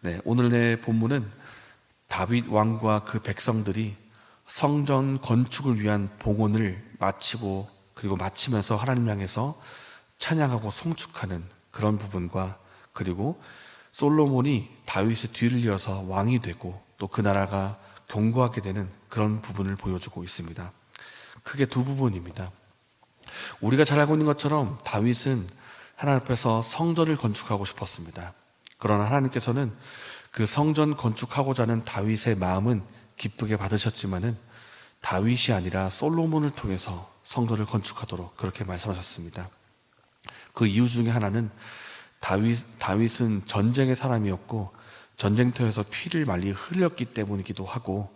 네, 오늘의 본문은 다윗 왕과 그 백성들이 성전 건축을 위한 봉헌을 마치고 그리고 마치면서 하나님 향해서 찬양하고 송축하는 그런 부분과, 그리고 솔로몬이 다윗의 뒤를 이어서 왕이 되고 또 그 나라가 견고하게 되는 그런 부분을 보여주고 있습니다. 크게 두 부분입니다. 우리가 잘 알고 있는 것처럼 다윗은 하나님 앞에서 성전을 건축하고 싶었습니다. 그러나 하나님께서는 그 성전 건축하고자 하는 다윗의 마음은 기쁘게 받으셨지만은 다윗이 아니라 솔로몬을 통해서 성전을 건축하도록 그렇게 말씀하셨습니다. 그 이유 중에 하나는 다윗은 전쟁의 사람이었고 전쟁터에서 피를 많이 흘렸기 때문이기도 하고,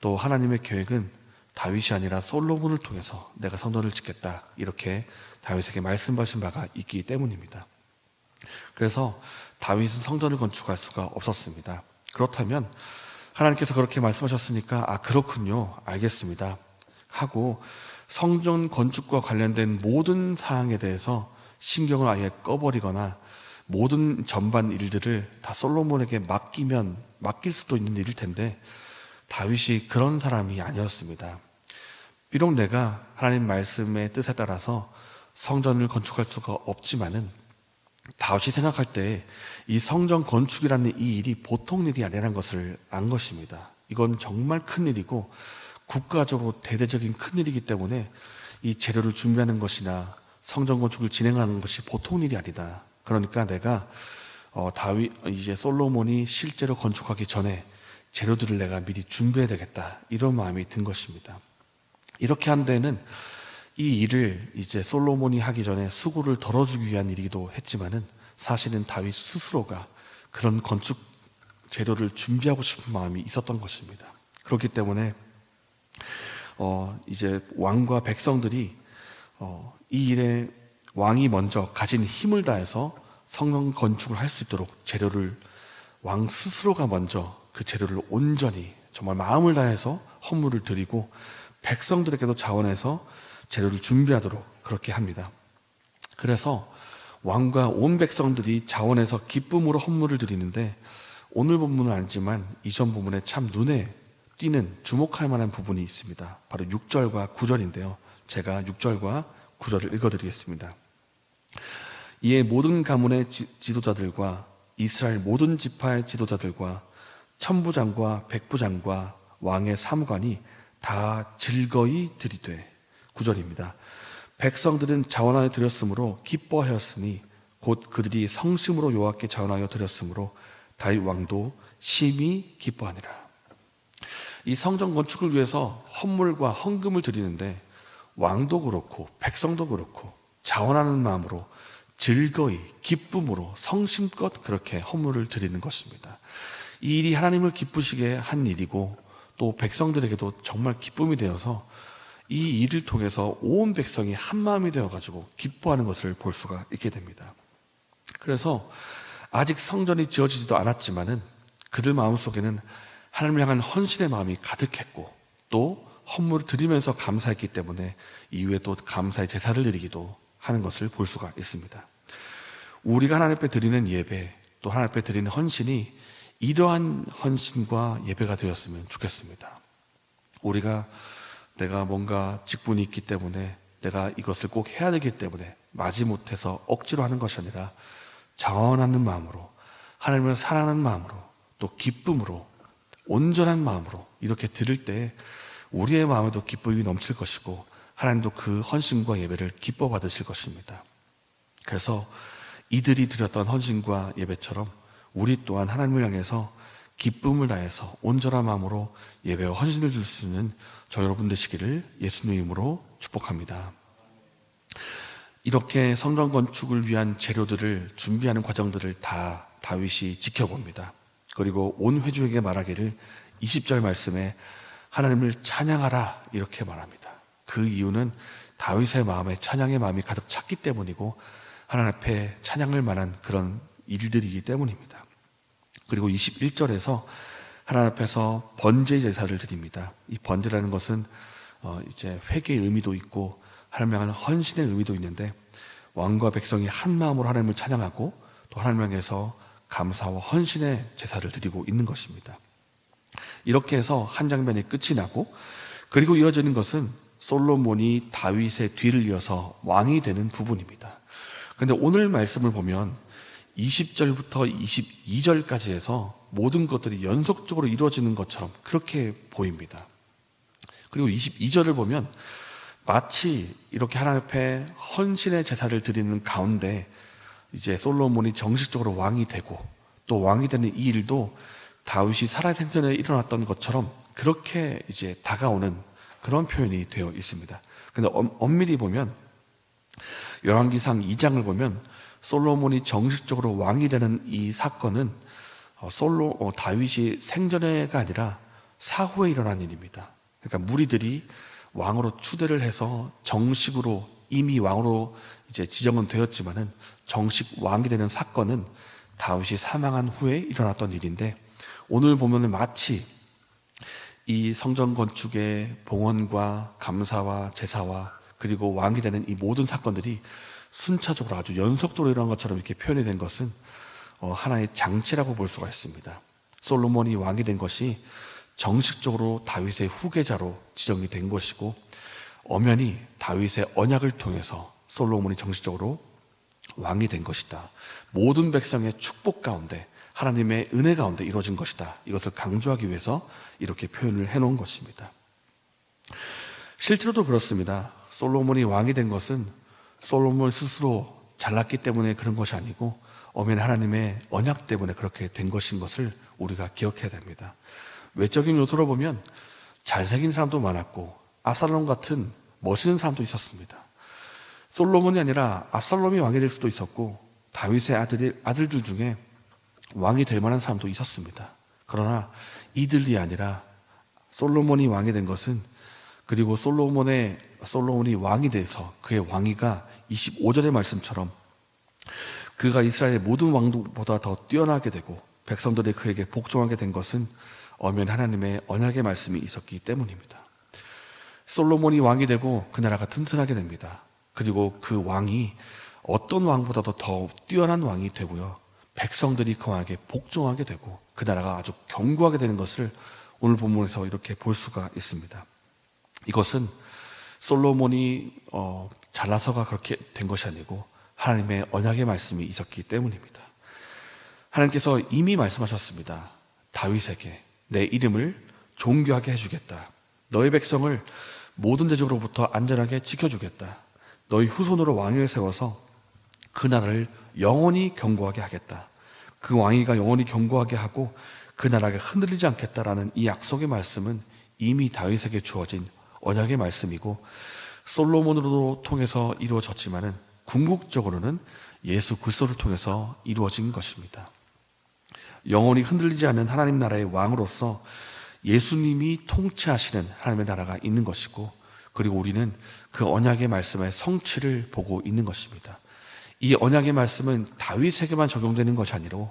또 하나님의 계획은 다윗이 아니라 솔로몬을 통해서 내가 성전을 짓겠다 이렇게 다윗에게 말씀하신 바가 있기 때문입니다. 그래서 다윗은 성전을 건축할 수가 없었습니다. 그렇다면 하나님께서 그렇게 말씀하셨으니까 그렇군요, 알겠습니다 하고 성전 건축과 관련된 모든 사항에 대해서 신경을 아예 꺼버리거나 모든 전반 일들을 다 솔로몬에게 맡길 수도 있는 일일 텐데, 다윗이 그런 사람이 아니었습니다. 비록 내가 하나님 말씀의 뜻에 따라서 성전을 건축할 수가 없지만은 다윗이 생각할 때 이 성전 건축이라는 이 일이 보통 일이 아니라는 것을 안 것입니다. 이건 정말 큰 일이고 국가적으로 대대적인 큰 일이기 때문에 이 재료를 준비하는 것이나 성전 건축을 진행하는 것이 보통 일이 아니다. 그러니까 내가 이제 솔로몬이 실제로 건축하기 전에 재료들을 내가 미리 준비해야 되겠다, 이런 마음이 든 것입니다. 이렇게 한 데는 이 일을 이제 솔로몬이 하기 전에 수고를 덜어주기 위한 일이기도 했지만은 사실은 다윗 스스로가 그런 건축 재료를 준비하고 싶은 마음이 있었던 것입니다. 그렇기 때문에 이제 왕과 백성들이 이 일에 왕이 먼저 가진 힘을 다해서 성전 건축을 할 수 있도록 재료를, 왕 스스로가 먼저 그 재료를 온전히 정말 마음을 다해서 헌물을 드리고 백성들에게도 자원해서 재료를 준비하도록 그렇게 합니다. 그래서 왕과 온 백성들이 자원해서 기쁨으로 헌물을 드리는데, 오늘 본문은 아니지만 이전 본문에 참 눈에 띄는 주목할 만한 부분이 있습니다. 바로 6절과 9절인데요 제가 6절과 9절을 읽어드리겠습니다. 이에 모든 가문의 지도자들과 이스라엘 모든 지파의 지도자들과 천부장과 백부장과 왕의 사무관이 다 즐거이 드리되, 9절입니다. 백성들은 자원하여 드렸으므로 기뻐하였으니 곧 그들이 성심으로 여호와께 자원하여 드렸으므로 다윗 왕도 심히 기뻐하니라. 이 성전 건축을 위해서 헌물과 헌금을 드리는데 왕도 그렇고 백성도 그렇고 자원하는 마음으로 즐거이 기쁨으로 성심껏 그렇게 헌물을 드리는 것입니다. 이 일이 하나님을 기쁘시게 한 일이고 또 백성들에게도 정말 기쁨이 되어서 이 일을 통해서 온 백성이 한 마음이 되어가지고 기뻐하는 것을 볼 수가 있게 됩니다. 그래서 아직 성전이 지어지지도 않았지만은 그들 마음속에는 하나님을 향한 헌신의 마음이 가득했고 또 헌물을 드리면서 감사했기 때문에 이후에 또 감사의 제사를 드리기도 하는 것을 볼 수가 있습니다. 우리가 하나님 앞에 드리는 예배, 또 하나님 앞에 드리는 헌신이 이러한 헌신과 예배가 되었으면 좋겠습니다. 우리가 내가 뭔가 직분이 있기 때문에 내가 이것을 꼭 해야 되기 때문에 마지못해서 억지로 하는 것이 아니라 자원하는 마음으로, 하나님을 사랑하는 마음으로, 또 기쁨으로, 온전한 마음으로 이렇게 드릴 때 우리의 마음에도 기쁨이 넘칠 것이고 하나님도 그 헌신과 예배를 기뻐 받으실 것입니다. 그래서 이들이 드렸던 헌신과 예배처럼 우리 또한 하나님을 향해서 기쁨을 다해서 온전한 마음으로 예배와 헌신을 드릴 수 있는 저 여러분 되시기를 예수님의 이름으로 축복합니다. 이렇게 성전 건축을 위한 재료들을 준비하는 과정들을 다 다윗이 지켜봅니다. 그리고 온 회중에게 말하기를 20절 말씀에 하나님을 찬양하라 이렇게 말합니다. 그 이유는 다윗의 마음에 찬양의 마음이 가득 찼기 때문이고 하나님 앞에 찬양할 만한 그런 일들이기 때문입니다. 그리고 21절에서 하나님 앞에서 번제의 제사를 드립니다. 이 번제라는 것은 이제 회개의 의미도 있고 하나님 향한 헌신의 의미도 있는데 왕과 백성이 한 마음으로 하나님을 찬양하고 또 하나님 향해서 감사와 헌신의 제사를 드리고 있는 것입니다. 이렇게 해서 한 장면이 끝이 나고, 그리고 이어지는 것은 솔로몬이 다윗의 뒤를 이어서 왕이 되는 부분입니다. 그런데 오늘 말씀을 보면 20절부터 22절까지 해서 모든 것들이 연속적으로 이루어지는 것처럼 그렇게 보입니다. 그리고 22절을 보면 마치 이렇게 하나님 앞에 헌신의 제사를 드리는 가운데 이제 솔로몬이 정식적으로 왕이 되고, 또 왕이 되는 이 일도 다윗이 살아생전에 일어났던 것처럼 그렇게 이제 다가오는 그런 표현이 되어 있습니다. 근데 엄밀히 보면 열왕기상 2장을 보면 솔로몬이 정식적으로 왕이 되는 이 사건은 다윗이 생전에가 아니라 사후에 일어난 일입니다. 그러니까 무리들이 왕으로 추대를 해서 정식으로 이미 왕으로 이제 지정은 되었지만은 정식 왕이 되는 사건은 다윗이 사망한 후에 일어났던 일인데, 오늘 보면은 마치 이 성전 건축의 봉헌과 감사와 제사와 그리고 왕이 되는 이 모든 사건들이 순차적으로 아주 연속적으로 일어난 것처럼 이렇게 표현이 된 것은 하나의 장치라고 볼 수가 있습니다. 솔로몬이 왕이 된 것이 정식적으로 다윗의 후계자로 지정이 된 것이고, 엄연히 다윗의 언약을 통해서 솔로몬이 정식적으로 왕이 된 것이다. 모든 백성의 축복 가운데, 하나님의 은혜 가운데 이루어진 것이다. 이것을 강조하기 위해서 이렇게 표현을 해놓은 것입니다. 실제로도 그렇습니다. 솔로몬이 왕이 된 것은 솔로몬 스스로 잘났기 때문에 그런 것이 아니고 엄연히 하나님의 언약 때문에 그렇게 된 것인 것을 우리가 기억해야 됩니다. 외적인 요소로 보면 잘생긴 사람도 많았고 압살롬 같은 멋있는 사람도 있었습니다. 솔로몬이 아니라 압살롬이 왕이 될 수도 있었고 다윗의 아들들 중에 왕이 될 만한 사람도 있었습니다. 그러나 이들이 아니라 솔로몬이 왕이 된 것은, 그리고 솔로몬이 왕이 돼서 그의 왕위가 25절의 말씀처럼 그가 이스라엘의 모든 왕보다 더 뛰어나게 되고 백성들이 그에게 복종하게 된 것은 엄연히 하나님의 언약의 말씀이 있었기 때문입니다. 솔로몬이 왕이 되고 그 나라가 튼튼하게 됩니다. 그리고 그 왕이 어떤 왕보다도 더 뛰어난 왕이 되고요, 백성들이 그 왕에게 복종하게 되고 그 나라가 아주 견고하게 되는 것을 오늘 본문에서 이렇게 볼 수가 있습니다. 이것은 솔로몬이 잘나서가 그렇게 된 것이 아니고 하나님의 언약의 말씀이 있었기 때문입니다. 하나님께서 이미 말씀하셨습니다. 다윗에게 내 이름을 존귀하게 해주겠다. 너희 백성을 모든 대적으로부터 안전하게 지켜주겠다. 너희 후손으로 왕위를 세워서 그 나라를 영원히 견고하게 하겠다. 그 왕위가 영원히 견고하게 하고 그 나라가 흔들리지 않겠다라는 이 약속의 말씀은 이미 다윗에게 주어진 언약의 말씀이고 솔로몬으로 통해서 이루어졌지만은 궁극적으로는 예수 그리스도를 통해서 이루어진 것입니다. 영원히 흔들리지 않는 하나님 나라의 왕으로서 예수님이 통치하시는 하나님의 나라가 있는 것이고, 그리고 우리는 그 언약의 말씀의 성취를 보고 있는 것입니다. 이 언약의 말씀은 다윗에게만 적용되는 것이 아니라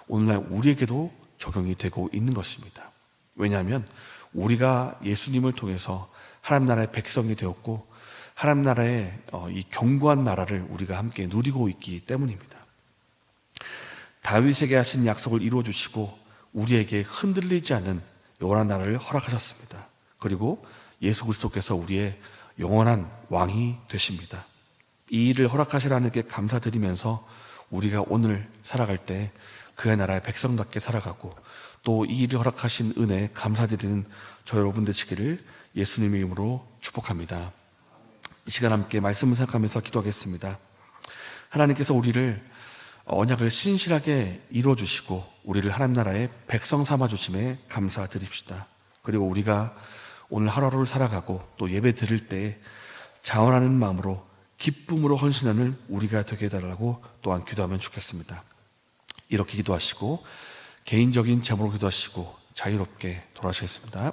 오늘날 우리에게도 적용이 되고 있는 것입니다. 왜냐하면 우리가 예수님을 통해서 하나님 나라의 백성이 되었고 하나님 나라의 이 견고한 나라를 우리가 함께 누리고 있기 때문입니다. 다윗에게 하신 약속을 이루어 주시고 우리에게 흔들리지 않는 영원한 나라를 허락하셨습니다. 그리고 예수 그리스도께서 우리의 영원한 왕이 되십니다. 이 일을 허락하신 하나님께 감사드리면서 우리가 오늘 살아갈 때 그의 나라의 백성답게 살아가고 또 이 일을 허락하신 은혜에 감사드리는 저 여러분 되시기를 예수님의 이름으로 축복합니다. 이 시간 함께 말씀을 생각하면서 기도하겠습니다. 하나님께서 우리를 언약을 신실하게 이루어주시고 우리를 하나님 나라의 백성 삼아주심에 감사드립시다. 그리고 우리가 오늘 하루하루를 살아가고 또 예배 드릴 때 자원하는 마음으로 기쁨으로 헌신하는 우리가 되게 해달라고 또한 기도하면 좋겠습니다. 이렇게 기도하시고 개인적인 제목으로 기도하시고 자유롭게 돌아가시겠습니다.